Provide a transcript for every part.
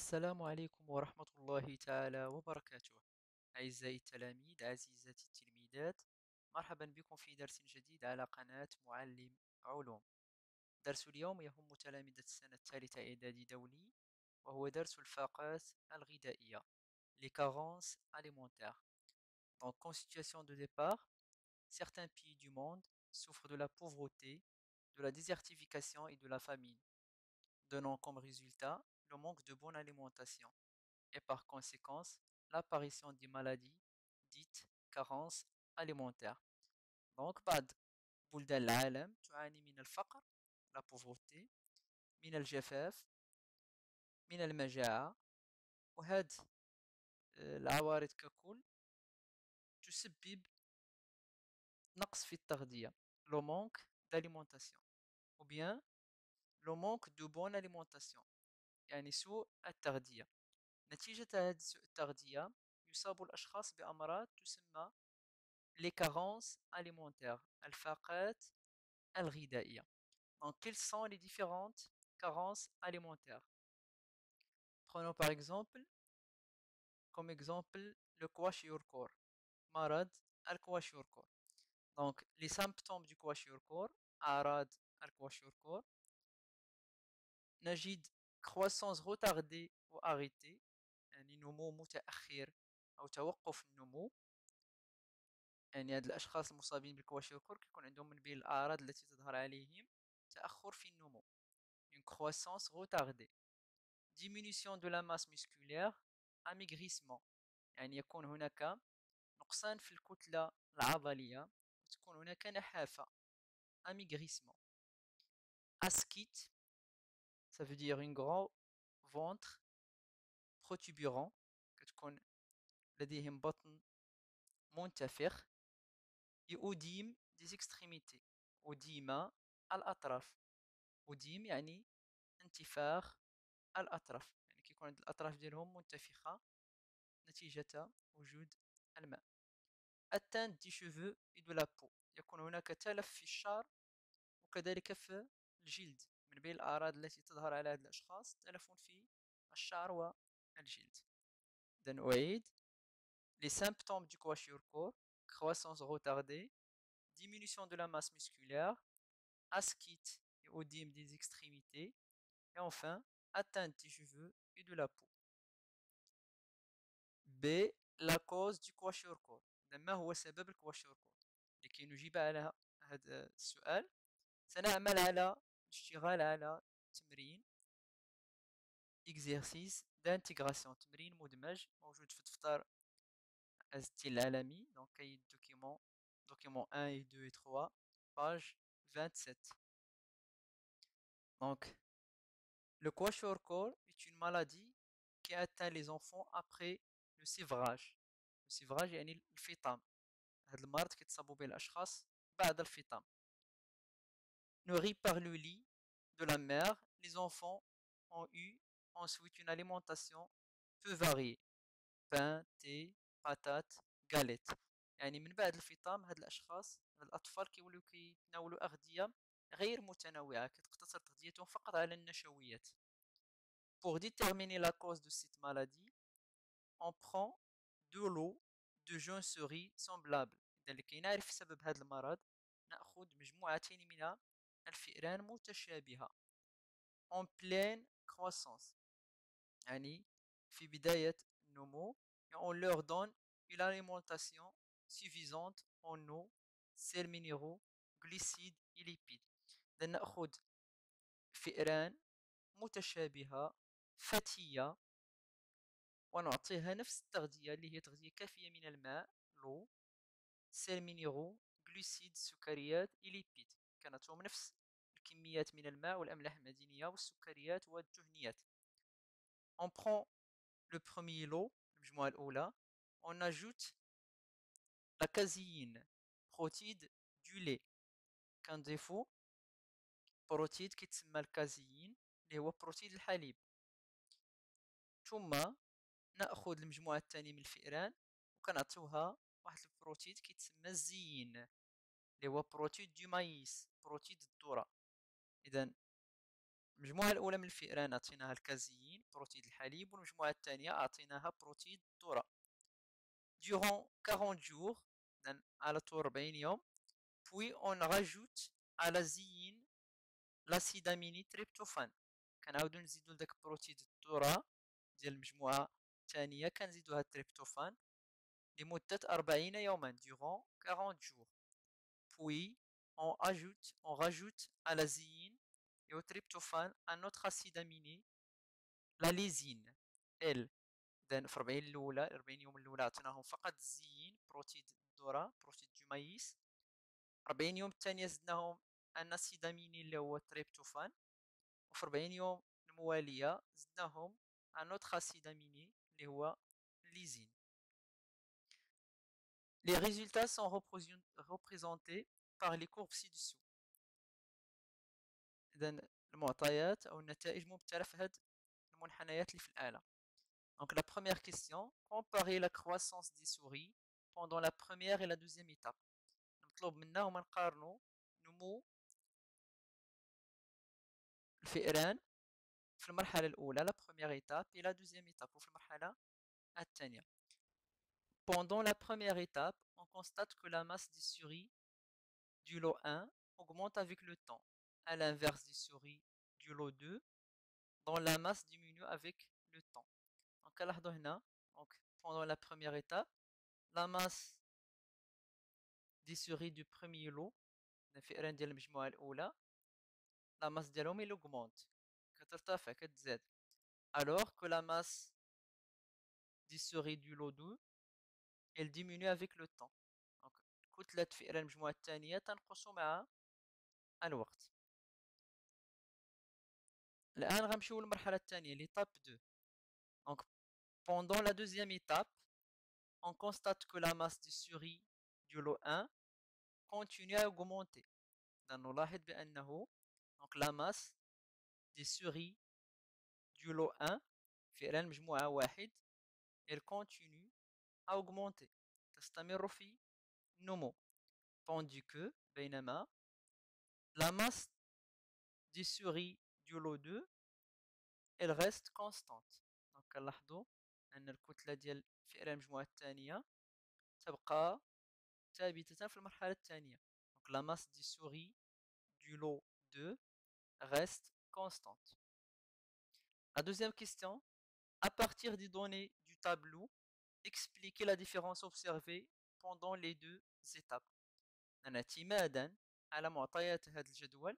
السلام عليكم ورحمة الله تعالى وبركاته. أعزائي التلاميذ، عزيزاتي التلميذات، مرحبا بكم في درس جديد على قناة معلم علوم. درس اليوم يهم تلاميذ السنة الثالثة إعدادي دولي، وهو درس الفاقات الغذائية les carences alimentaires. Donc, en situation de départ, certains pays du monde souffrent de la pauvreté, de la désertification et de la famine, donnant comme résultat le manque de bonne alimentation et par conséquence l'apparition des maladies dites carences alimentaires. Donc بعض بلدان العالم تعاني من الفقر la pauvreté من الجفاف من المجاعة وهاد العوارض ككل تسبب نقص في التغذية le manque d'alimentation ou bien le manque de bonne alimentation يعني سوء التغذية. نتيجة هذه سوء التغذية يصاب الأشخاص بأمراض تسمى les carences alimentaires, الفاقات الغذائية. Donc, quelles sont les différentes carences alimentaires? Prenons par exemple, comme exemple, le kwashiorkor, مرض الكواشيوركور. Donc, les symptômes du kwashiorkor, أعراض الكواشيوركور، نجد croissance retardée ou arrêtée، يعني نمو متأخر أو توقف النمو. يعني هاد الأشخاص المصابين بالكواشيوركور كيكون عندهم من بين الأعراض التي تظهر عليهم تأخر في النمو une croissance retardée diminution de la masse musculaire amaigrissement يعني يكون هناك نقصان في الكتلة العضلية وتكون هناك نحافة amaigrissement ascite ça veut dire un grand ventre protubérant كتكون لديهم بطن منتفخ يؤديم des extrémités أديمة الأطراف أديم يعني انتفاخ الأطراف يعني كيكون عند الأطراف ديالهم منتفخة نتيجة وجود الماء. atteinte des cheveux et de la peau يكون هناك تلف في الشعر وكذلك في الجلد. من بين الأعراض التي تظهر على هذه الأشخاص تلف في الشعر والجلد. إذن أعيد les symptômes du kwashiorkor croissance retardée diminution de la masse musculaire ascite et odyme des extrémités et enfin atteinte des cheveux et de la peau. ب la cause du kwashiorkor ما هو سبب الكواشيوركور؟ لكي نجيب على هذا السؤال سنعمل على الاشتغال على تمرين exercice d'intégration تمرين مدمج موجود في دفتر الستيل العالمي donc cahier de document 1 et 2 et 3 page 27. Donc le kwashiorkor est une maladie qui atteint les enfants après le sévrage. Le sévrage يعني الفطام. هذا المرض كيتصابوا به الاشخاص بعد الفطام. Nourris par le lait de la mère, les enfants ont eu ensuite une alimentation peu variée. pain, thé, patates, galettes. يعني من بعد الفطام هاد الاشخاص هاد الاطفال كيوليو كيتناولوا اغذيه غير متنوعه كتقتصر تغذيتهم فقط على النشويات. Pour déterminer la cause de cette maladie, on prend deux lots de jeunes souris semblables. إذا لكي نعرف سبب هذا المرض نأخذ مجموعتين من الفئران متشابهة en pleine croissance يعني في بداية النمو et on leur donne une alimentation suffisante en eau, sels minéraux, glucides et lipides. إذا نأخذ فئران متشابهة فتية ونعطيها نفس التغذية اللي هي تغذية كافية من الماء لو سيل مينيرو جلوسيد سكريات إليبيد كانتهم نفس الكميات من الماء والأملاح المعدنية والسكريات والدهنيات. On prend le premier lot المجموعة الأولى on ajoute la caséine بروتيد du lait كنضيفو بروتيد كيتسمى الكازيين اللي هو بروتيد الحليب. ثم ناخذ المجموعه الثانيه من الفئران وكنعطيوها واحد البروتيد كيتسمى الزين اللي هو بروتيد دو مايس بروتيد الذره. اذا المجموعة الأولى من الفئران أعطيناها الكازيين بروتيد الحليب، والمجموعة الثانية أعطيناها بروتيد الذرة. Durant 40 jours, على طول 40 يوم, puis on rajoute à la zéine l'acide aminé tryptophane. كنعاودو نزيدو لداك بروتيد الذرة ديال المجموعة الثانية كنزيدوها التريبتوفان لمدة 40 يوما durant 40 jours. Puis on rajoute à la zéine et au tryptophane un autre acide aminé, la lysine. Elle إذن في 40 الأولى 40 يوم الأولى عطيناهم فقط الزيين بروتيد الذرة بروتيد دو مايس. 40 يوم الثانية زدناهم أن أسيد أميني اللي هو التريبتوفان، وفي 40 يوم الموالية زدناهم أن أوتخ أسيد أميني اللي هو الليزين. Les résultats sont représentés par les courbes ci-dessous. إذن المعطيات أو النتائج ممثلة في هذه المنحنيات اللي في الآلة. Donc la première question, comparer la croissance des souris pendant la première et la deuxième étape. نطلب منا هما نقارنوا نمو الفئران في المرحلة الأولى la première étape et la deuxième étape وفي المرحلة الثانية. Pendant la première étape, on constate que la masse des souris du lot 1 augmente avec le temps, à l'inverse des souris du lot 2, dont la masse diminue avec le temps. Donc, pendant la première étape, la masse des souris du premier lot, la masse ديالهم elle augmente, alors que la masse des souris du lot 2 elle diminue avec le temps. Donc, كتلة فئران المجموعة الثانية تنقص مع الوقت. الآن غنمشيو للمرحلة الثانية l'étape 2. Donc pendant la deuxième étape, on constate que la masse des souris du lot 1 continue à augmenter. نلاحظ بأنه donc la masse des souris du lot 1 فئران مجموعة واحد elle continue à augmenter. تستمر في النمو. Tandis que بينما la masse des souris du lot 2 elle reste constante. Donc كنلاحظوا أن الكتلة ديال فئران المجموعة الثانية تبقى ثابتة في المرحلة الثانية. Donc la masse des souris du lot 2 reste constante. La deuxième question, à partir des données du tableau, expliquez la différence observée pendant les deux étapes. اعتمادا على معطيات هذا الجدول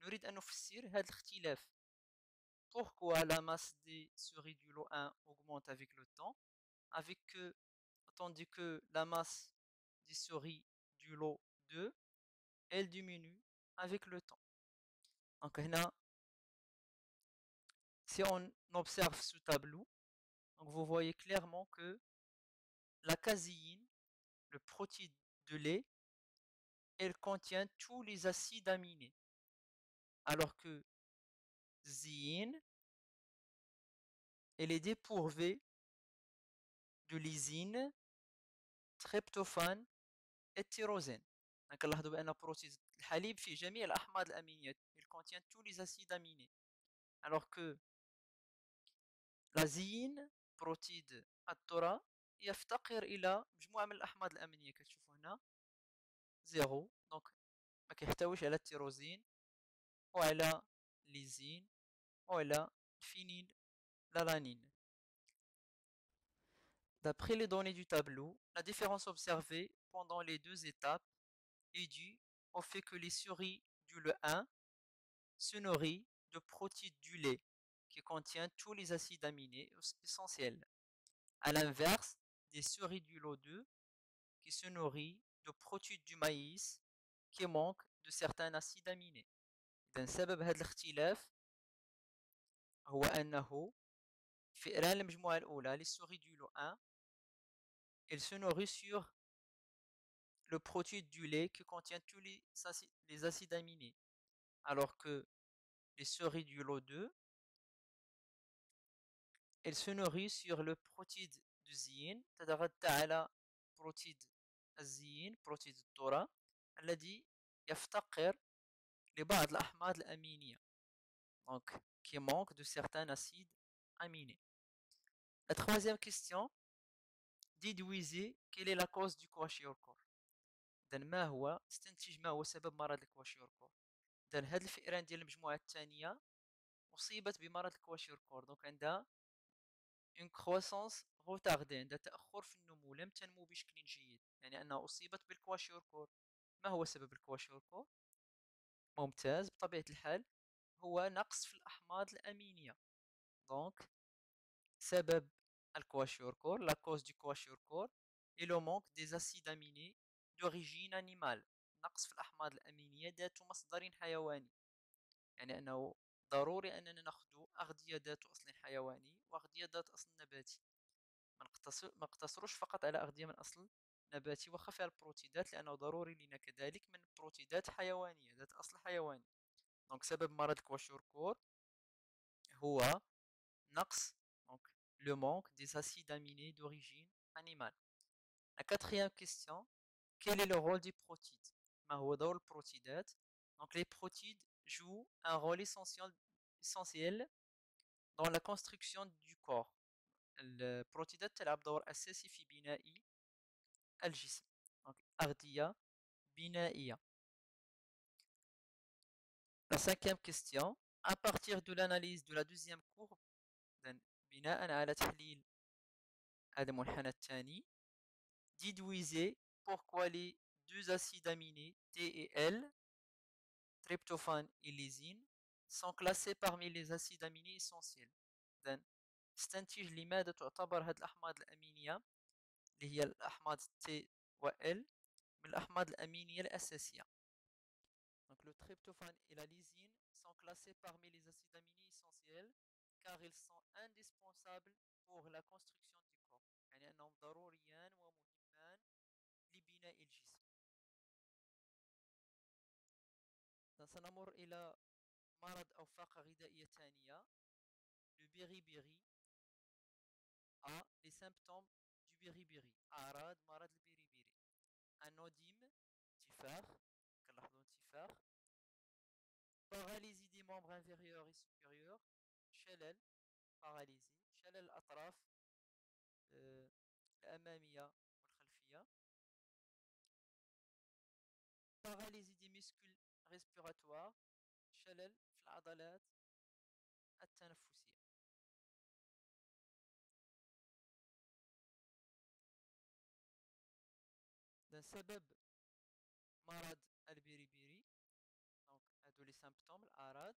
نريد أن نفسر هذا الاختلاف. Pourquoi la masse des souris du lot 1 augmente avec le temps, tandis que la masse des souris du lot 2 elle diminue avec le temps. Donc هنا, si on observe ce tableau, donc vous voyez clairement que la caséine, le protéine de lait, elle contient tous les acides aminés, alors que zéine, elle est dépourvue de lysine, tryptophane et tyrosine. كنلاحظوا بأن بروتين الحليب فيه جميع الأحماض الأمينية. Il contient tous les acides aminés. Alors que la zéine, بروتين الذرة, يفتقر إلى مجموعة من الأحماض الأمينية. كتشوفوا هنا زيرو. دونك ما كيحتويش على التيروزين وعلى ليزين وعلى الفينيل لالانين. D'après les données du tableau, la différence observée pendant les deux étapes est due au fait que les souris du lot 1 se nourrissent de protéines du lait qui contient tous les acides aminés essentiels, à l'inverse des souris du lot 2 qui se nourrissent de protéines du maïs qui manquent de certains acides aminés. إذن سبب هذا الاختلاف هو أنه فئران المجموعة الأولى les souris du lot 1 elles se nourrissent sur le protéine du lait qui contient tous les acides aminés, alors que les souris du lot 2 elles se nourrissent sur le protéine de zéine تتغذى على بروتيد الزيين بروتيد الذرة الذي يفتقر لبعض الأحماض الأمينية. donc qui manque de certains acides aminés. La troisième question, déduisez quelle est la cause du kwashiorkor. إذا ما هو سبب مرض الكواشيوركور. إذا هاد الفئران ديال المجموعة الثانية أصيبت بمرض الكواشيوركور، دونك عندها اون كروسونس روتاردي، عندها تأخر في النمو، لم تنمو بشكل جيد، يعني أنها أصيبت بالكواشيوركور. ما هو سبب الكواشيوركور؟ ممتاز، بطبيعة الحال هو نقص في الأحماض الأمينية. دونك سبب الكواشيوركور، لا كوز دو كواشيوركور اي لو مونك دي اسيد اميني دوريجين انيمال، نقص في الأحماض الأمينية ذات مصدر حيواني، يعني أنه ضروري أننا نأخذ أغذية ذات أصل حيواني وأغذية ذات أصل نباتي. ما نقتصروش فقط على أغذية من أصل نباتي واخا فيها البروتيدات، لأنه ضروري لنا كذلك من بروتيدات حيوانية ذات أصل حيواني. دونك سبب مرض الكواشيوركور هو نقص، donc le manque des acides aminés d'origine animale. La quatrième question, quel est le rôle des protides? ما هو دور البروتيدات؟ Donc les protides jouent un rôle essentiel dans la construction du corps. البروتيدات تلعب دور أساسي في بناء الجسم. Donc أغذية بنائية. La cinquième question, à partir de l'analyse de la deuxième courbe، بناء على تحليل هذا المنحنى الثاني، déduisez pourquoi les deux acides aminés T et L, tryptophane et lysine, sont classés parmi les acides aminés essentiels. إذن استنتج لماذا تعتبر هذه الأحماض الأمينية اللي هي الأحماض T و L من الأحماض الأمينية الأساسية. Donc le tryptophane et la lysine sont classés parmi les acides aminés essentiels car ils sont indispensables pour la construction du corps. يعني أنهم ضروريان ومهمان لبناء الجسم. سنمر إلى مرض أو فاقة غذائية ثانية. Le beriberi a les symptômes du beriberi، أعراض مرض البيريبيري. un odème، انتفاخ، كنلاحظوا انتفاخ. paralysie des membres inférieurs et supérieurs، شلل، paralysie، شلل الأطراف الأمامية والخلفية. paralysie des muscles respiratoires، شلل في العضلات التنفسية. سبب مرض البيريبيري، دونك هادو لي سيمبتوم الأعراض.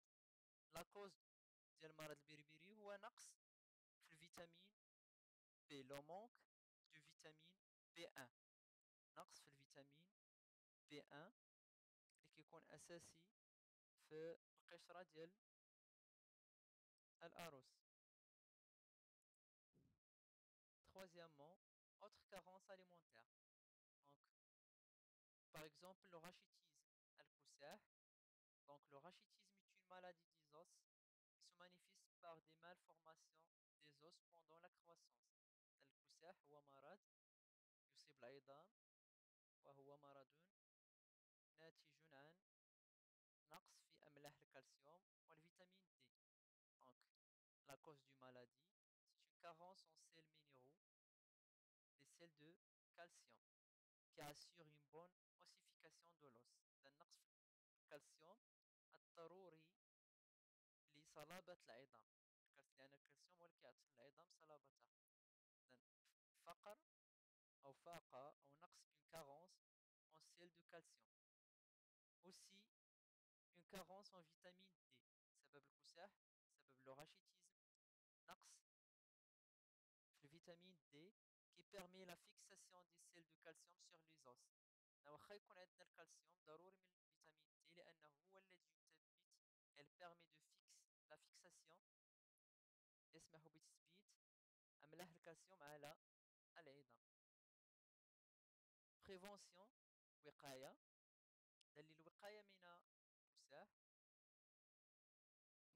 لا كوز ديال مرض البيريبيري هو نقص في الفيتامين بي، لو مونك دو فيتامين بي 1، نقص في الفيتامين بي 1 اللي كيكون أساسي في القشرة ديال الأرز. Troisièmement, autre carence alimentaire. Donc, par exemple, le rachitisme al-Kusah. Donc, le rachitisme est une maladie des os qui se manifeste par des malformations des os pendant la croissance. الكساح هو مرض يصيب العظام، وهو مرض ناتج عن نقص في أملاح الكالسيوم والفيتامين D. Donc, la cause du maladie, c'est une carence en sels minéraux, des sels de calcium, qui assure une bonne ossification de l'os. النقص في الكالسيوم الضروري لصلابة العظام، لأن الكالسيوم هو اللي كيعطي العظام صلابتها. إذن فقر أو فاقة أو نقص une carence en sel de calcium. Aussi une carence en vitamine D. سبب الكساح، سبب le rachitisme، نقص في الفيتامين D qui permet la fixation des sels de calcium sur les os. واخا يكون عندنا الكالسيوم ضروري من الفيتامين D لأنه هو الذي يثبت، elle permet de la fixation، يسمح بتثبيت أملاح الكالسيوم على العظام. prévention، وقاية، للوقاية من الكساح.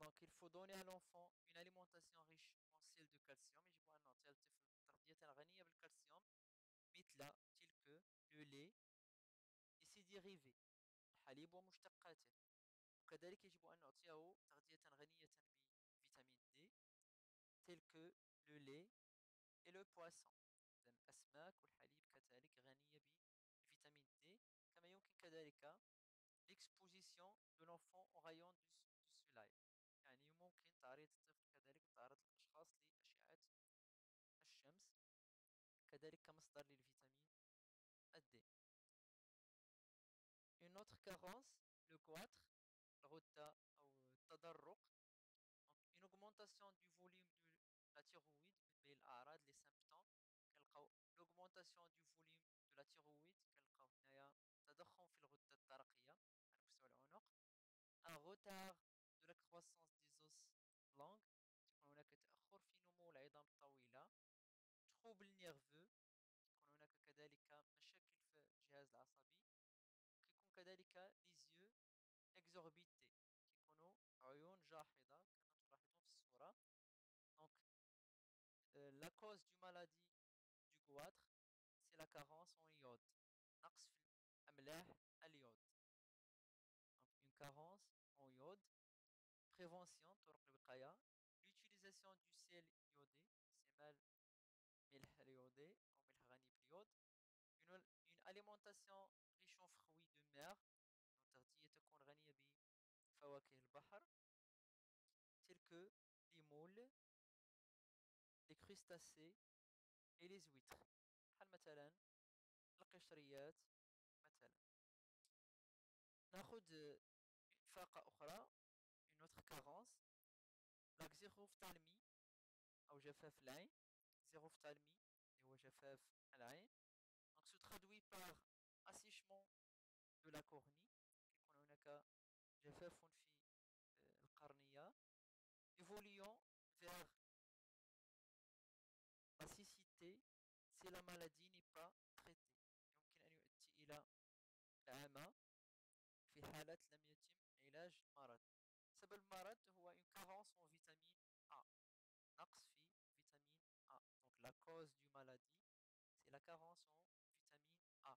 Donc il faut donner à l'enfant une alimentation riche en sels de calcium. يجب أن نعطي الطفل تغذية غنية بالكالسيوم مثل تلك le lait et ses dérivés، الحليب ومشتقاته، وكذلك يجب أن نعطيه تغذية غنية بفيتامين D tel que le lait et le poisson. إذن الأسماك والحليب كذلك غنية بفيتامين D. كما يمكن كذلك l'exposition de l'enfant aux rayons du soleil. يعني ممكن تعريض الطفل كذلك وتعرض الأشخاص لأشعة الشمس كذلك كمصدر للفيتامين D. Une autre carence, le goitre, الغدة أو التدرق. Donc, une augmentation du volume de la thyroïde من بين الأعراض les symptômes كنلقاو l'augmentation du volume de la thyroïde كنلقاو هنايا تضخم في الغدة الدرقية على مستوى العنق. un retard de la croissance des os longs تكون هناك تأخر في نمو العظام الطويلة. trouble nerveux تكون هناك كذلك مشاكل في الجهاز العصبي. كيكون كذلك les yeux exorbités كيكونوا عيون جاحظة كما تلاحظون في الصورة. Donc, la cause du maladie du goitre, c'est la carence en iode. نقص في الأملاح اليود. Donc, une carence en iode. Prévention, طرق الوقاية. L'utilisation du sel iodé, سمال ملح اليودي أو ملح غني باليود. Une alimentation riche en fruits de mer. تغذية تكون غنية بفواكه البحر. Tels que les moules, les crustacés et les huîtres. بحال مثلا القشريات مثلا. ناخذ فاقة أخرى une autre carence la xérophthalmie أو جفاف العين. xérophthalmie اللي هو جفاف العين. donc se traduit par assèchement de la cornée كيكون هناك جفاف في القرنية évoluant vers la cécité si la maladie n'est pas traitée. يمكن أن يؤدي إلى العمى في حالة لم يتم علاج المرض. سبب المرض هو une carence en vitamine A. نقص في vitamine A. Donc la cause du maladie c'est la carence en vitamine A.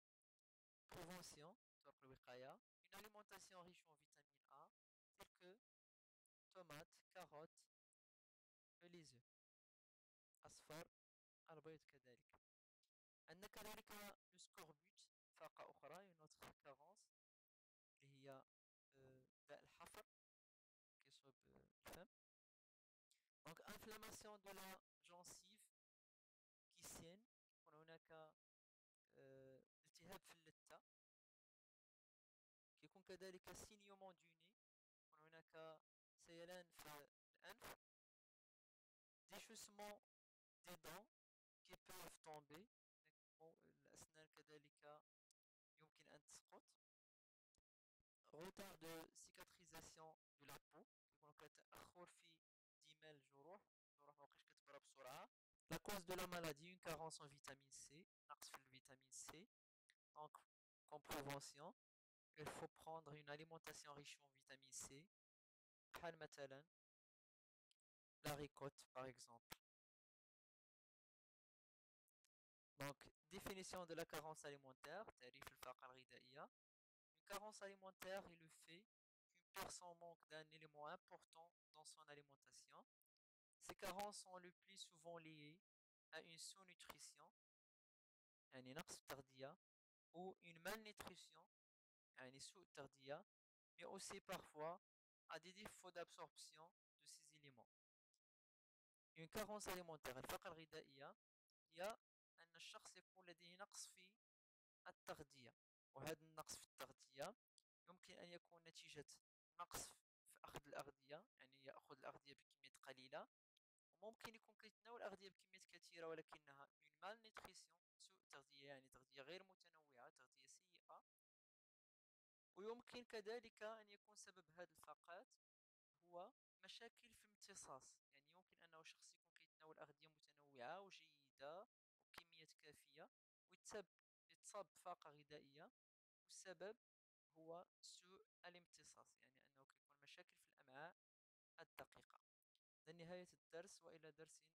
Prévention, طرق الوقاية. Une alimentation riche en vitamine A telle que tomates, carottes et les œufs. أصفر البيض كذلك. عندنا كذلك le scorbut فاقة أخرى une autre carence اللي هي داء الحفر كيصوب الفم. Donc inflammation de la gencive qui saigne يكون هناك التهاب في اللثة. كيكون كذلك saignement du nez يكون هناك سيلان في الأنف. déchaussement des dents qui peuvent tomber الأسنان كذلك يمكن أن تسقط. retard de cicatrisation de la peau كيكون هناك تأخر في دمال الجروح مابقاش كتبرى بسرعة. la cause de la maladie une carence en vitamine C نقص في الفيتامين C. donc comme prévention il faut prendre une alimentation riche en vitamine C بحال مثلا la ricotte par exemple. donc définition de la carence alimentaire تعريف الفاقة الغذائية. une carence alimentaire est le fait qu'une personne manque d'un élément important dans son alimentation. Ces carences sont le plus souvent liées à une sous-nutrition يعني نقص التغذية ou une malnutrition يعني سوء التغذية mais aussi parfois à des défauts d'absorption de ces éléments. Une carence alimentaire الفاقة الغذائية هي أن الشخص يكون لديه نقص في التغذية وهذا النقص في التغذية يمكن أن يكون نتيجة نقص في أخذ الأغذية يعني يأخذ الأغذية بكميات قليلة وممكن يكون كيتناول الأغذية بكميات كثيرة ولكنها une malnutrition سوء تغذية يعني تغذية غير متنوعة تغذية سيئة. ويمكن كذلك أن يكون سبب هذه الفاقات هو مشاكل في امتصاص يعني يمكن أنه شخص يكون كيتناول أغذية متنوعة وجيدة وبكميات كافية ويتصاب بفاقة غذائية والسبب هو سوء الامتصاص يعني أنه كيكون مشاكل في الأمعاء الدقيقة. هذا نهاية الدرس وإلى درس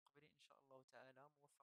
مقبل إن شاء الله تعالى موفق.